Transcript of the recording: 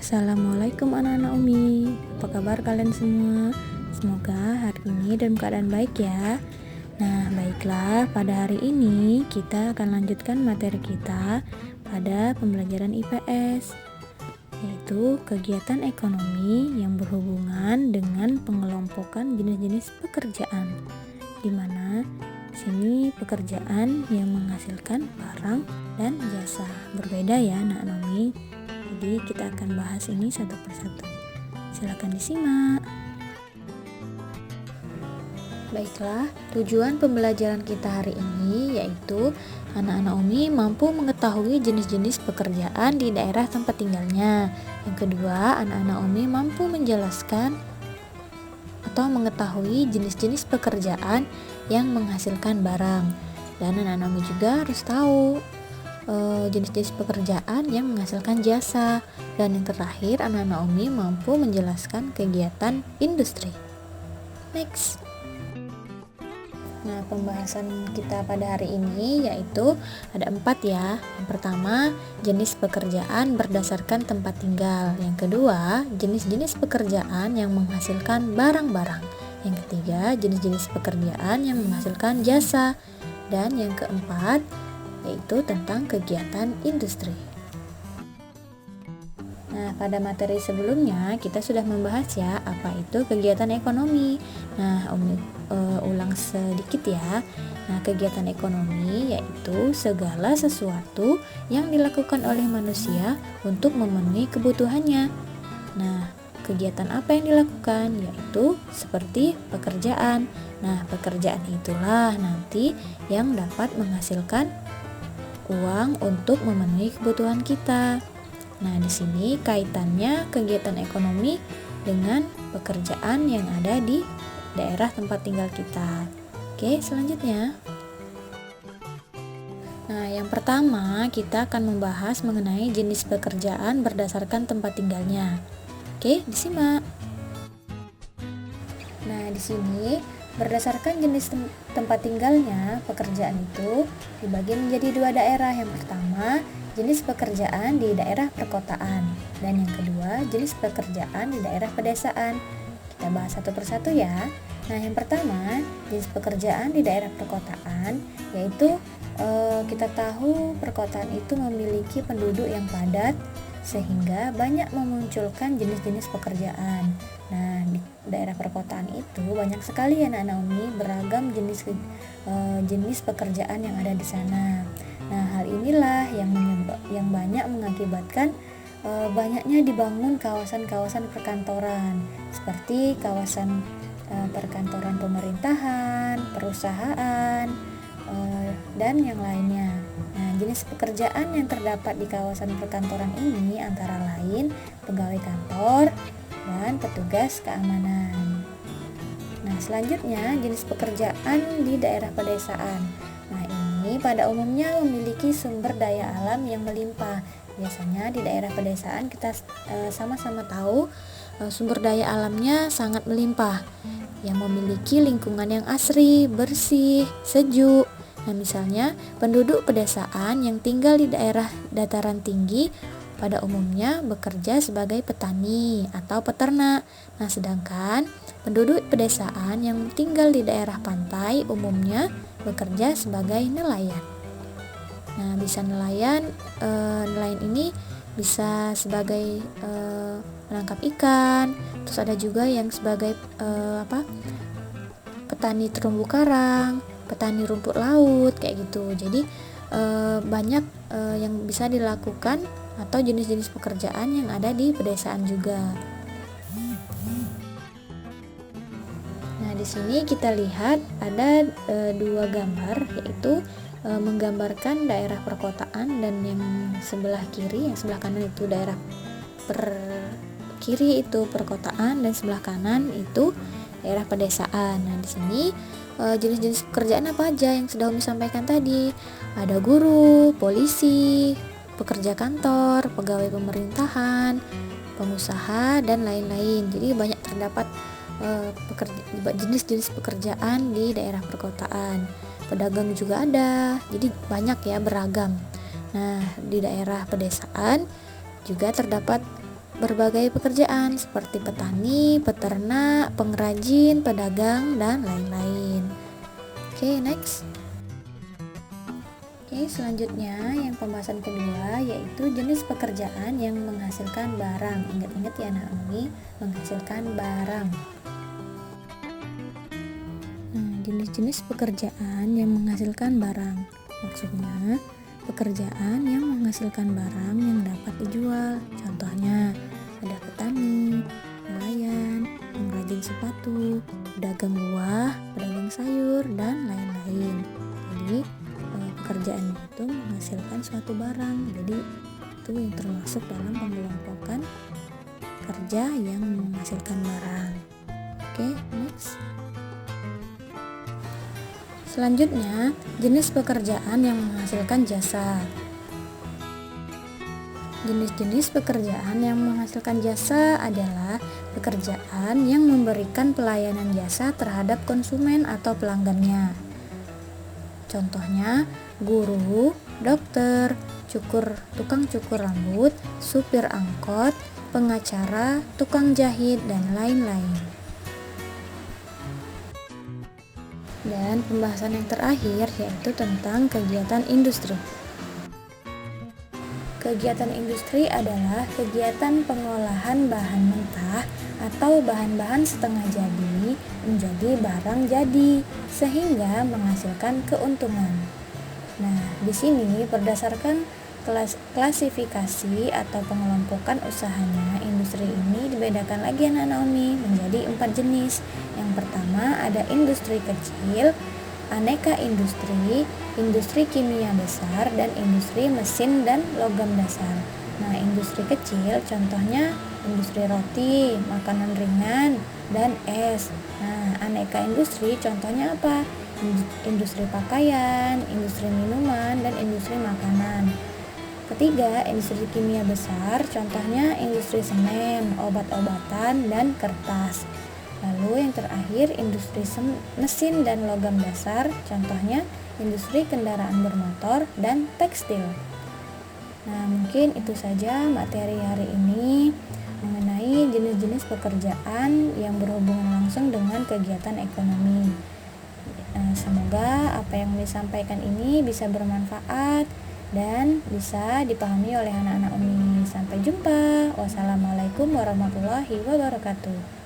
Assalamualaikum anak-anak Umi. Apa kabar kalian semua? Semoga hari ini dalam keadaan baik ya. Nah, baiklah, pada hari ini kita akan lanjutkan materi kita pada pembelajaran IPS, yaitu kegiatan ekonomi yang berhubungan dengan pengelompokan jenis-jenis pekerjaan, di mana sini pekerjaan yang menghasilkan barang dan jasa. Berbeda ya anak-anak Umi. Jadi kita akan bahas ini satu persatu. Silakan disimak. Baiklah, tujuan pembelajaran kita hari ini yaitu anak-anak Umi mampu mengetahui jenis-jenis pekerjaan di daerah tempat tinggalnya. Yang kedua, anak-anak Umi mampu menjelaskan atau mengetahui jenis-jenis pekerjaan yang menghasilkan barang. Dan anak-anak Umi juga harus tahu jenis-jenis pekerjaan yang menghasilkan jasa. Dan yang terakhir, anak-anak Umi mampu menjelaskan kegiatan industri. Next. Nah, pembahasan kita pada hari ini yaitu ada 4 ya. Yang pertama, jenis pekerjaan berdasarkan tempat tinggal. Yang kedua, jenis-jenis pekerjaan yang menghasilkan barang-barang. Yang ketiga, jenis-jenis pekerjaan yang menghasilkan jasa. Dan yang keempat, yaitu tentang kegiatan industri. Nah, pada materi sebelumnya kita sudah membahas ya apa itu kegiatan ekonomi. Nah, ulang sedikit ya. Nah, kegiatan ekonomi yaitu segala sesuatu yang dilakukan oleh manusia untuk memenuhi kebutuhannya. Nah, kegiatan apa yang dilakukan? Yaitu seperti pekerjaan. Nah, pekerjaan itulah nanti yang dapat menghasilkan uang untuk memenuhi kebutuhan kita. Nah, di sini kaitannya kegiatan ekonomi dengan pekerjaan yang ada di daerah tempat tinggal kita. Oke, selanjutnya. Nah, yang pertama kita akan membahas mengenai jenis pekerjaan berdasarkan tempat tinggalnya. Oke, disimak. Nah, di sini berdasarkan jenis tempat tinggalnya, pekerjaan itu dibagi menjadi 2 daerah. Yang pertama, jenis pekerjaan di daerah perkotaan, dan yang kedua, jenis pekerjaan di daerah pedesaan. Kita bahas satu persatu ya. Nah, yang pertama, jenis pekerjaan di daerah perkotaan, yaitu kita tahu perkotaan itu memiliki penduduk yang padat, sehingga banyak memunculkan jenis-jenis pekerjaan. Nah, di daerah perkotaan itu banyak sekali anak-anak Umi beragam jenis pekerjaan yang ada di sana. Nah, hal inilah yang banyak mengakibatkan banyaknya dibangun kawasan-kawasan perkantoran, seperti kawasan perkantoran pemerintahan, perusahaan, dan yang lainnya. Nah, jenis pekerjaan yang terdapat di kawasan perkantoran ini antara lain pegawai kantor dan petugas keamanan. Nah, selanjutnya jenis pekerjaan di daerah pedesaan. Nah, ini pada umumnya memiliki sumber daya alam yang melimpah. Biasanya di daerah pedesaan kita sama-sama tahu sumber daya alamnya sangat melimpah, yang memiliki lingkungan yang asri, bersih, sejuk. Nah, misalnya penduduk pedesaan yang tinggal di daerah dataran tinggi pada umumnya bekerja sebagai petani atau peternak. Nah, sedangkan penduduk pedesaan yang tinggal di daerah pantai umumnya bekerja sebagai nelayan. Nah, bisa nelayan ini bisa sebagai menangkap ikan. Terus ada juga yang sebagai petani terumbu karang, petani rumput laut kayak gitu. Jadi banyak yang bisa dilakukan atau jenis-jenis pekerjaan yang ada di pedesaan juga. Nah, di sini kita lihat ada 2 gambar, yaitu menggambarkan daerah perkotaan, dan yang sebelah kiri, yang sebelah kanan itu daerah kiri itu perkotaan, dan sebelah kanan itu daerah pedesaan. Nah, di sini jenis-jenis pekerjaan apa aja yang sudah Umi sampaikan tadi? Ada guru, polisi, pekerja kantor, pegawai pemerintahan, pengusaha, dan lain-lain. Jadi banyak terdapat jenis-jenis pekerjaan di daerah perkotaan. Pedagang juga ada, jadi banyak ya, beragam. Nah, di daerah pedesaan juga terdapat berbagai pekerjaan seperti petani, peternak, pengrajin, pedagang, dan lain-lain. Oke, next. Oke, selanjutnya yang pembahasan kedua yaitu jenis pekerjaan yang menghasilkan barang. Ingat-ingat ya anak Umi, menghasilkan barang. Nah, jenis-jenis pekerjaan yang menghasilkan barang. Maksudnya, pekerjaan yang menghasilkan barang yang dapat dijual. Contohnya, ada petani, nelayan, pengrajin sepatu, pedagang buah, pedagang sayur, dan lain-lain. Jadi, pekerjaan itu menghasilkan suatu barang. Jadi, itu yang termasuk dalam pengelompokan kerja yang menghasilkan barang. Oke, next. Selanjutnya, jenis pekerjaan yang menghasilkan jasa. Jenis-jenis pekerjaan yang menghasilkan jasa adalah pekerjaan yang memberikan pelayanan jasa terhadap konsumen atau pelanggannya. Contohnya, guru, dokter, tukang cukur rambut, supir angkot, pengacara, tukang jahit, dan lain-lain. Dan pembahasan yang terakhir yaitu tentang kegiatan industri. Kegiatan industri adalah kegiatan pengolahan bahan mentah atau bahan-bahan setengah jadi menjadi barang jadi sehingga menghasilkan keuntungan. Nah, di sini berdasarkan klasifikasi atau pengelompokan usahanya, industri ini dibedakan lagi anak Naomi menjadi 4 jenis. Yang pertama ada industri kecil, aneka industri, industri kimia besar, dan industri mesin dan logam dasar. Nah, industri kecil contohnya industri roti, makanan ringan, dan es. Nah, aneka industri contohnya apa? Industri pakaian, industri minuman, dan industri makanan. Ketiga, industri kimia besar contohnya industri semen, obat-obatan, dan kertas. Lalu yang terakhir industri mesin dan logam dasar contohnya industri kendaraan bermotor dan tekstil. Nah, mungkin itu saja materi hari ini mengenai jenis-jenis pekerjaan yang berhubungan langsung dengan kegiatan ekonomi. Semoga apa yang disampaikan ini bisa bermanfaat dan bisa dipahami oleh anak-anak Umi. Sampai jumpa. Wassalamualaikum warahmatullahi wabarakatuh.